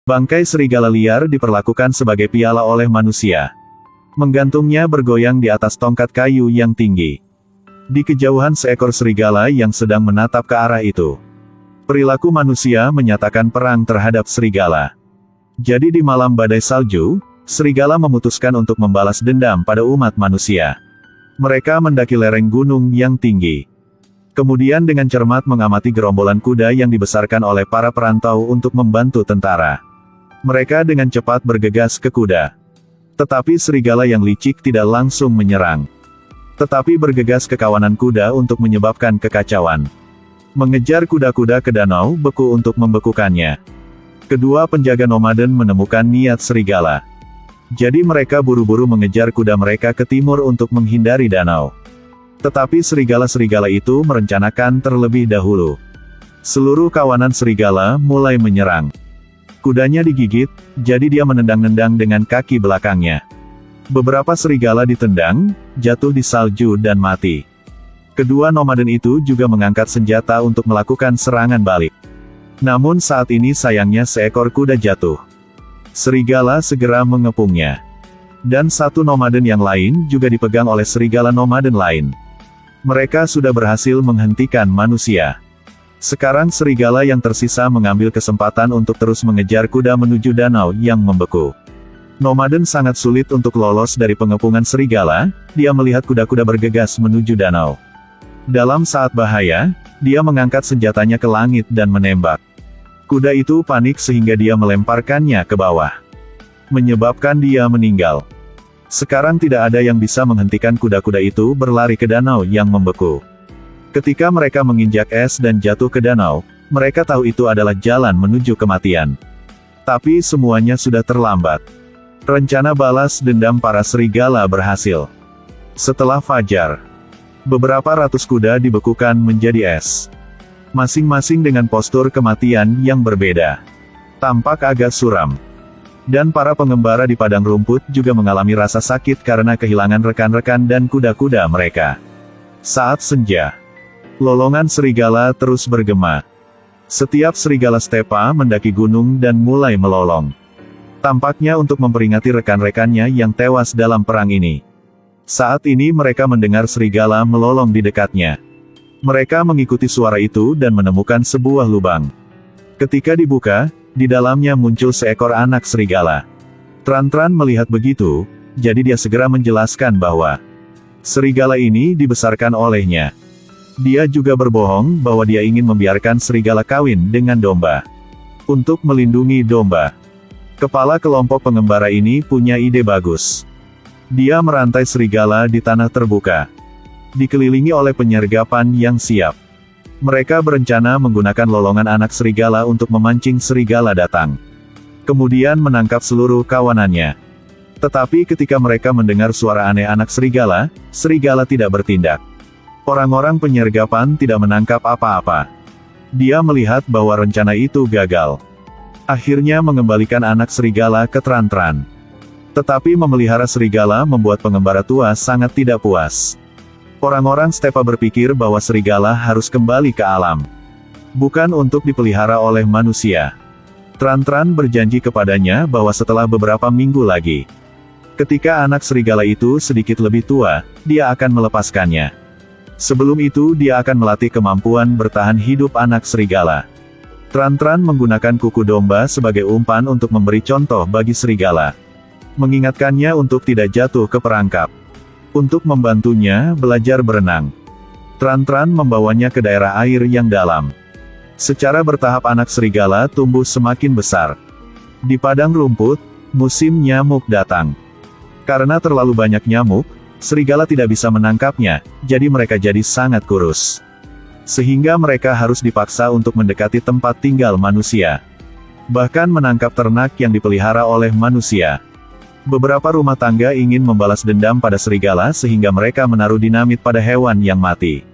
Bangkai serigala liar diperlakukan sebagai piala oleh manusia. Menggantungnya bergoyang di atas tongkat kayu yang tinggi. Di kejauhan seekor serigala yang sedang menatap ke arah itu. Perilaku manusia menyatakan perang terhadap serigala. Jadi di malam badai salju, serigala memutuskan untuk membalas dendam pada umat manusia. Mereka mendaki lereng gunung yang tinggi. Kemudian dengan cermat mengamati gerombolan kuda yang dibesarkan oleh para perantau untuk membantu tentara. Mereka dengan cepat bergegas ke kuda. Tetapi serigala yang licik tidak langsung menyerang. Tetapi bergegas ke kawanan kuda untuk menyebabkan kekacauan. Mengejar kuda-kuda ke danau beku untuk membekukannya. Kedua penjaga nomaden menemukan niat serigala. Jadi mereka buru-buru mengejar kuda mereka ke timur untuk menghindari danau. Tetapi serigala-serigala itu merencanakan terlebih dahulu. Seluruh kawanan serigala mulai menyerang. Kudanya digigit, jadi dia menendang-nendang dengan kaki belakangnya. Beberapa serigala ditendang, jatuh di salju dan mati. Kedua nomaden itu juga mengangkat senjata untuk melakukan serangan balik. Namun saat ini sayangnya seekor kuda jatuh. Serigala segera mengepungnya. Dan satu nomaden yang lain juga dipegang oleh serigala nomaden lain. Mereka sudah berhasil menghentikan manusia. Sekarang serigala yang tersisa mengambil kesempatan untuk terus mengejar kuda menuju danau yang membeku. Nomaden sangat sulit untuk lolos dari pengepungan serigala, dia melihat kuda-kuda bergegas menuju danau. Dalam saat bahaya, dia mengangkat senjatanya ke langit dan menembak. Kuda itu panik sehingga dia melemparkannya ke bawah. Menyebabkan dia meninggal. Sekarang tidak ada yang bisa menghentikan kuda-kuda itu berlari ke danau yang membeku. Ketika mereka menginjak es dan jatuh ke danau, mereka tahu itu adalah jalan menuju kematian. Tapi semuanya sudah terlambat. Rencana balas dendam para serigala berhasil. Setelah fajar, beberapa ratus kuda dibekukan menjadi es. Masing-masing dengan postur kematian yang berbeda. Tampak agak suram. Dan para pengembara di padang rumput juga mengalami rasa sakit karena kehilangan rekan-rekan dan kuda-kuda mereka. Saat senja, lolongan serigala terus bergema. Setiap serigala stepa mendaki gunung dan mulai melolong. Tampaknya untuk memperingati rekan-rekannya yang tewas dalam perang ini. Saat ini mereka mendengar serigala melolong di dekatnya. Mereka mengikuti suara itu dan menemukan sebuah lubang. Ketika dibuka, di dalamnya muncul seekor anak serigala. Tran-Tran melihat begitu, jadi dia segera menjelaskan bahwa serigala ini dibesarkan olehnya. Dia juga berbohong bahwa dia ingin membiarkan serigala kawin dengan domba. Untuk melindungi domba. Kepala kelompok pengembara ini punya ide bagus. Dia merantai serigala di tanah terbuka. Dikelilingi oleh penyergapan yang siap. Mereka berencana menggunakan lolongan anak serigala untuk memancing serigala datang. Kemudian menangkap seluruh kawanannya. Tetapi ketika mereka mendengar suara aneh anak serigala, serigala tidak bertindak. Orang-orang penyergapan tidak menangkap apa-apa. Dia melihat bahwa rencana itu gagal. Akhirnya mengembalikan anak serigala ke Tran-Tran. Tetapi memelihara serigala membuat pengembara tua sangat tidak puas. Orang-orang stepa berpikir bahwa serigala harus kembali ke alam. Bukan untuk dipelihara oleh manusia. Tran-Tran berjanji kepadanya bahwa setelah beberapa minggu lagi, ketika anak serigala itu sedikit lebih tua, dia akan melepaskannya. Sebelum itu dia akan melatih kemampuan bertahan hidup anak serigala. Tran-Tran menggunakan kuku domba sebagai umpan untuk memberi contoh bagi serigala. Mengingatkannya untuk tidak jatuh ke perangkap. Untuk membantunya belajar berenang. Tran-Tran membawanya ke daerah air yang dalam. Secara bertahap anak serigala tumbuh semakin besar. Di padang rumput, musim nyamuk datang. Karena terlalu banyak nyamuk, serigala tidak bisa menangkapnya, jadi mereka jadi sangat kurus. Sehingga mereka harus dipaksa untuk mendekati tempat tinggal manusia. Bahkan menangkap ternak yang dipelihara oleh manusia. Beberapa rumah tangga ingin membalas dendam pada serigala sehingga mereka menaruh dinamit pada hewan yang mati.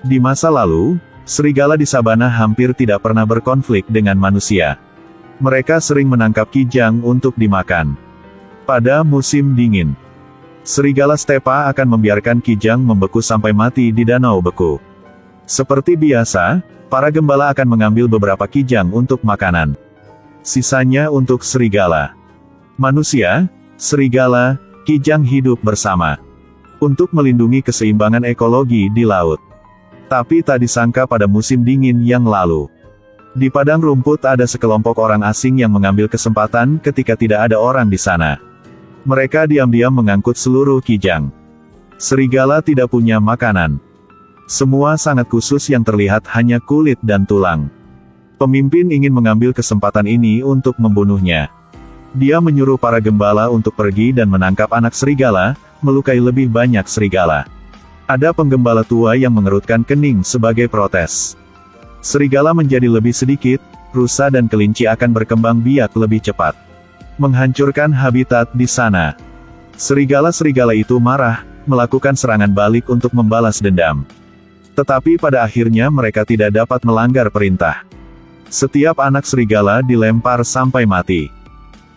Di masa lalu, serigala di sabana hampir tidak pernah berkonflik dengan manusia. Mereka sering menangkap kijang untuk dimakan. Pada musim dingin, serigala stepa akan membiarkan kijang membeku sampai mati di danau beku. Seperti biasa, para gembala akan mengambil beberapa kijang untuk makanan. Sisanya untuk serigala. Manusia, serigala, kijang hidup bersama. Untuk melindungi keseimbangan ekologi di laut. Tapi tak disangka pada musim dingin yang lalu. Di padang rumput ada sekelompok orang asing yang mengambil kesempatan ketika tidak ada orang di sana. Mereka diam-diam mengangkut seluruh kijang. Serigala tidak punya makanan. Semua sangat khusus yang terlihat hanya kulit dan tulang. Pemimpin ingin mengambil kesempatan ini untuk membunuhnya. Dia menyuruh para gembala untuk pergi dan menangkap anak serigala, melukai lebih banyak serigala. Ada penggembala tua yang mengerutkan kening sebagai protes. Serigala menjadi lebih sedikit, rusa dan kelinci akan berkembang biak lebih cepat. Menghancurkan habitat di sana. Serigala-serigala itu marah, melakukan serangan balik untuk membalas dendam. Tetapi pada akhirnya mereka tidak dapat melanggar perintah. Setiap anak serigala dilempar sampai mati.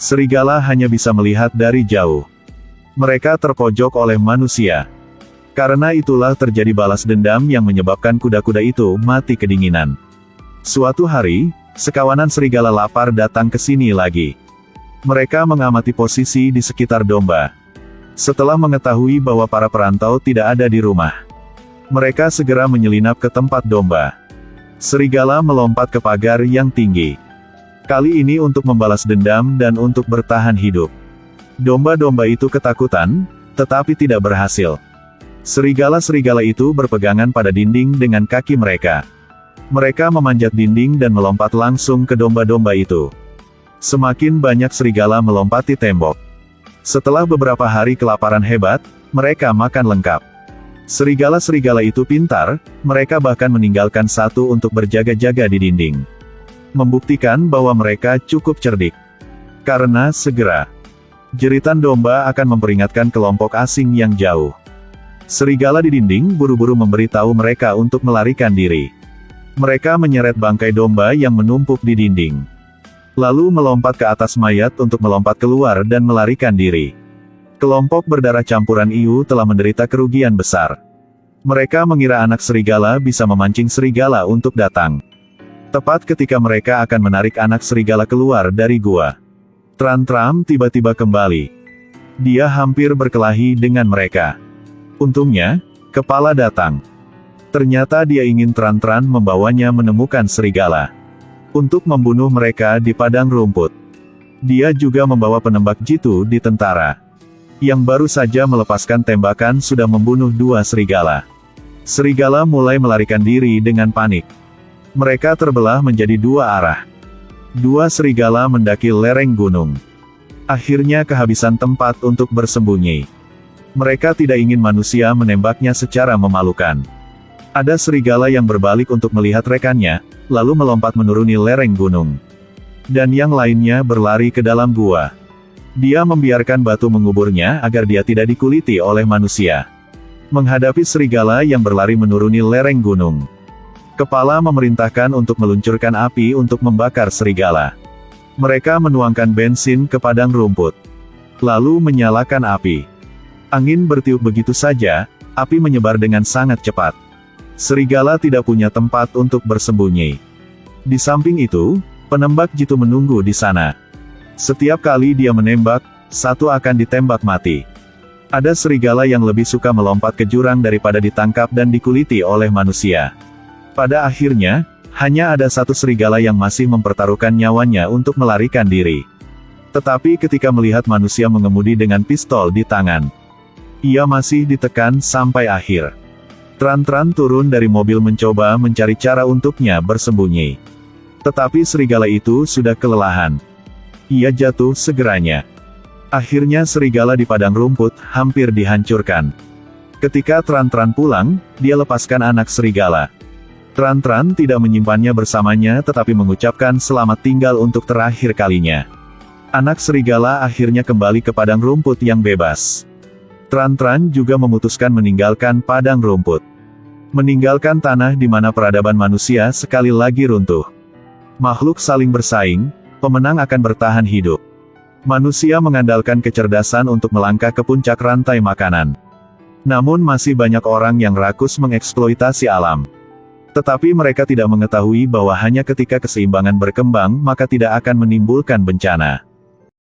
Serigala hanya bisa melihat dari jauh. Mereka terpojok oleh manusia. Karena itulah terjadi balas dendam yang menyebabkan kuda-kuda itu mati kedinginan. Suatu hari, sekawanan serigala lapar datang ke sini lagi. Mereka mengamati posisi di sekitar domba. Setelah mengetahui bahwa para perantau tidak ada di rumah, mereka segera menyelinap ke tempat domba. Serigala melompat ke pagar yang tinggi. Kali ini untuk membalas dendam dan untuk bertahan hidup. Domba-domba itu ketakutan, tetapi tidak berhasil. Serigala-serigala itu berpegangan pada dinding dengan kaki mereka. Mereka memanjat dinding dan melompat langsung ke domba-domba itu. Semakin banyak serigala melompati tembok. Setelah beberapa hari kelaparan hebat, mereka makan lengkap. Serigala-serigala itu pintar, mereka bahkan meninggalkan satu untuk berjaga-jaga di dinding. Membuktikan bahwa mereka cukup cerdik. Karena segera, jeritan domba akan memperingatkan kelompok asing yang jauh. Serigala di dinding buru-buru memberitahu mereka untuk melarikan diri. Mereka menyeret bangkai domba yang menumpuk di dinding. Lalu melompat ke atas mayat untuk melompat keluar dan melarikan diri. Kelompok berdarah campuran Iu telah menderita kerugian besar. Mereka mengira anak serigala bisa memancing serigala untuk datang. Tepat ketika mereka akan menarik anak serigala keluar dari gua, Tran-Tran tiba-tiba kembali. Dia hampir berkelahi dengan mereka. Untungnya, kepala datang. Ternyata dia ingin Tran-Tran membawanya menemukan serigala. Untuk membunuh mereka di padang rumput. Dia juga membawa penembak jitu di tentara. Yang baru saja melepaskan tembakan sudah membunuh 2 serigala. Serigala mulai melarikan diri dengan panik. Mereka terbelah menjadi 2 arah. 2 serigala mendaki lereng gunung. Akhirnya kehabisan tempat untuk bersembunyi. Mereka tidak ingin manusia menembaknya secara memalukan. Ada serigala yang berbalik untuk melihat rekannya, lalu melompat menuruni lereng gunung. Dan yang lainnya berlari ke dalam gua. Dia membiarkan batu menguburnya agar dia tidak dikuliti oleh manusia. Menghadapi serigala yang berlari menuruni lereng gunung. Kepala memerintahkan untuk meluncurkan api untuk membakar serigala. Mereka menuangkan bensin ke padang rumput. Lalu menyalakan api. Angin bertiup begitu saja, api menyebar dengan sangat cepat. Serigala tidak punya tempat untuk bersembunyi. Di samping itu, penembak jitu menunggu di sana. Setiap kali dia menembak, satu akan ditembak mati. Ada serigala yang lebih suka melompat ke jurang daripada ditangkap dan dikuliti oleh manusia. Pada akhirnya, hanya ada 1 serigala yang masih mempertaruhkan nyawanya untuk melarikan diri. Tetapi ketika melihat manusia mengemudi dengan pistol di tangan, ia masih ditekan sampai akhir. Tran-Tran turun dari mobil mencoba mencari cara untuknya bersembunyi. Tetapi serigala itu sudah kelelahan. Ia jatuh segeranya. Akhirnya serigala di padang rumput hampir dihancurkan. Ketika Tran-Tran pulang, dia lepaskan anak serigala. Tran-Tran tidak menyimpannya bersamanya tetapi mengucapkan selamat tinggal untuk terakhir kalinya. Anak serigala akhirnya kembali ke padang rumput yang bebas. Tran-Tran juga memutuskan meninggalkan padang rumput. Meninggalkan tanah di mana peradaban manusia sekali lagi runtuh. Makhluk saling bersaing, pemenang akan bertahan hidup. Manusia mengandalkan kecerdasan untuk melangkah ke puncak rantai makanan. Namun masih banyak orang yang rakus mengeksploitasi alam. Tetapi mereka tidak mengetahui bahwa hanya ketika keseimbangan berkembang maka tidak akan menimbulkan bencana.